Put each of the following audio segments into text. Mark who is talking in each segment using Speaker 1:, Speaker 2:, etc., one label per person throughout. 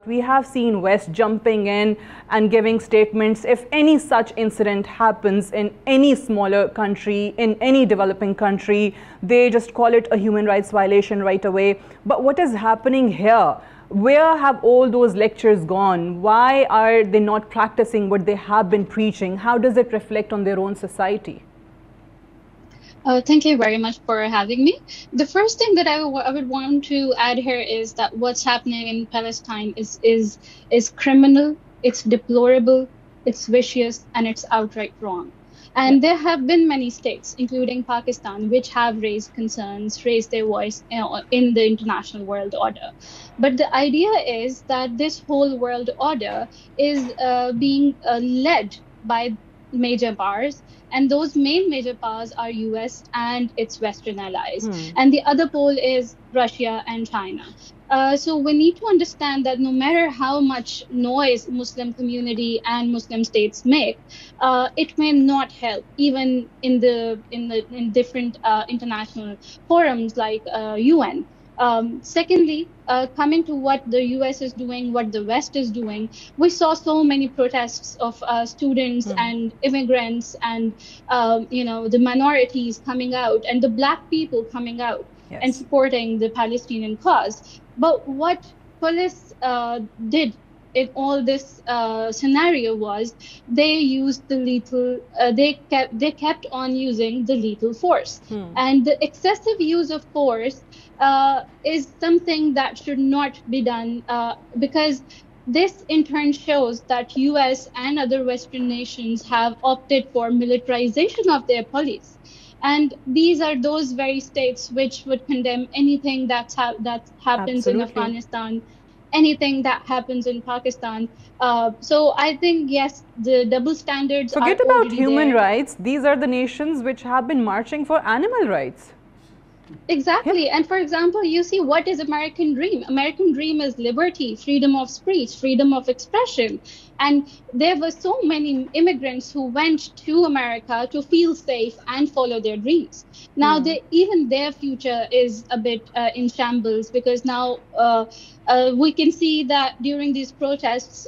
Speaker 1: We have seen West jumping in and giving statements if any such incident happens in any smaller country, in any developing country, they just call it a human rights violation right away. But what is happening here? Where have all those lectures gone? Why are they not practicing what they have been preaching? How does it reflect on their own society?
Speaker 2: Thank you very much for having me. The first thing that I would want to add here is that what's happening in Palestine is criminal, it's deplorable, it's vicious, and it's outright wrong. And there have been many states, including Pakistan, which have raised concerns, raised their voice in the international world order. But the idea is that this whole world order is being led by major powers, and those main major powers are US and its Western allies. And the other pole is Russia and China. So we need to understand that no matter how much noise Muslim community and Muslim states make, it may not help, even in different international forums like UN. Secondly, coming to what the US is doing, what the West is doing, we saw so many protests of students and immigrants and the minorities coming out and the black people coming out and supporting the Palestinian cause. But what police did in all this scenario was they used the lethal, they kept on using the lethal force. And the excessive use of force is something that should not be done because this in turn shows that US and other Western nations have opted for militarization of their police. And these are those very states which would condemn anything that happens in Afghanistan, anything that happens in Pakistan. So I think, yes, the double standards
Speaker 1: Forget about human rights. These are the nations which have been marching for animal rights.
Speaker 2: Exactly. And for example, you see, what is American dream? American dream is liberty, freedom of speech, freedom of expression. And there were so many immigrants who went to America to feel safe and follow their dreams. Now, even their future is a bit in shambles, because now we can see that during these protests,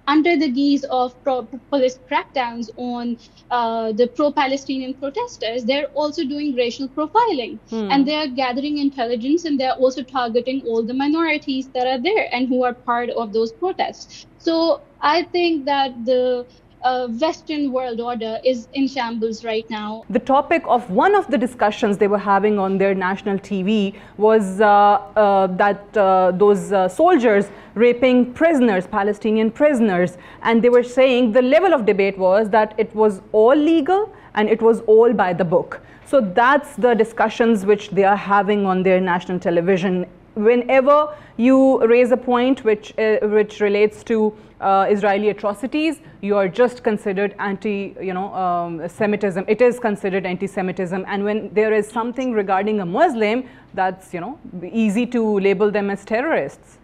Speaker 2: under the guise of police crackdowns on the pro-Palestinian protesters, they're also doing racial profiling. And they're gathering intelligence, and they're also targeting all the minorities that are there and who are part of those protests. So I think that the Western world order is in shambles right now.
Speaker 1: The topic of one of the discussions they were having on their national TV was that those soldiers raping prisoners, Palestinian prisoners, and they were saying the level of debate was that it was all legal and it was all by the book. So that's the discussions which they are having on their national television. Whenever you raise a point which relates to Israeli atrocities, you are just considered Semitism. It is considered anti-Semitism. And when there is something regarding a Muslim, that's easy to label them as terrorists.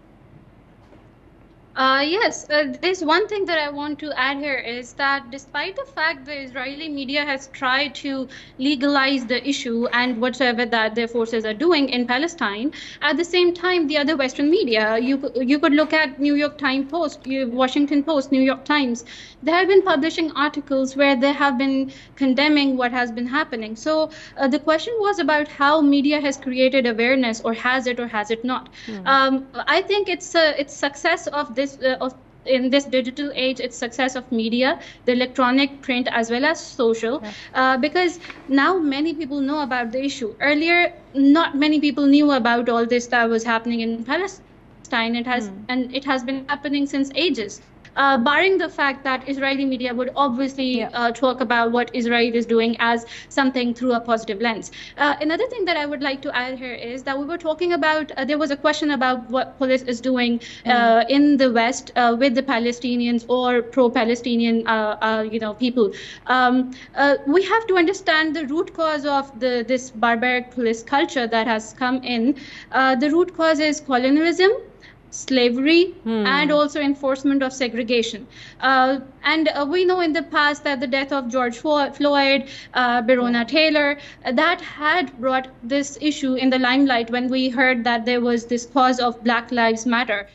Speaker 2: Yes, there's one thing that I want to add here is that despite the fact the Israeli media has tried to legalize the issue and whatsoever that their forces are doing in Palestine, at the same time, the other Western media, you could look at New York Times Post, Washington Post, New York Times, they have been publishing articles where they have been condemning what has been happening. So the question was about how media has created awareness, or has it not? I think it's success of this in this digital age, it's success of media, the electronic, print, as well as social, because now many people know about the issue. Earlier, not many people knew about all this that was happening in Palestine. It has been happening since ages. Barring the fact that Israeli media would obviously talk about what Israel is doing as something through a positive lens. Another thing that I would like to add here is that we were talking about, there was a question about what police is doing in the West with the Palestinians or pro-Palestinian people. We have to understand the root cause of this barbaric police culture that has come in. The root cause is colonialism, slavery, and also enforcement of segregation. And we know in the past that the death of George Floyd, Breonna Taylor, that had brought this issue in the limelight when we heard that there was this cause of Black Lives Matter.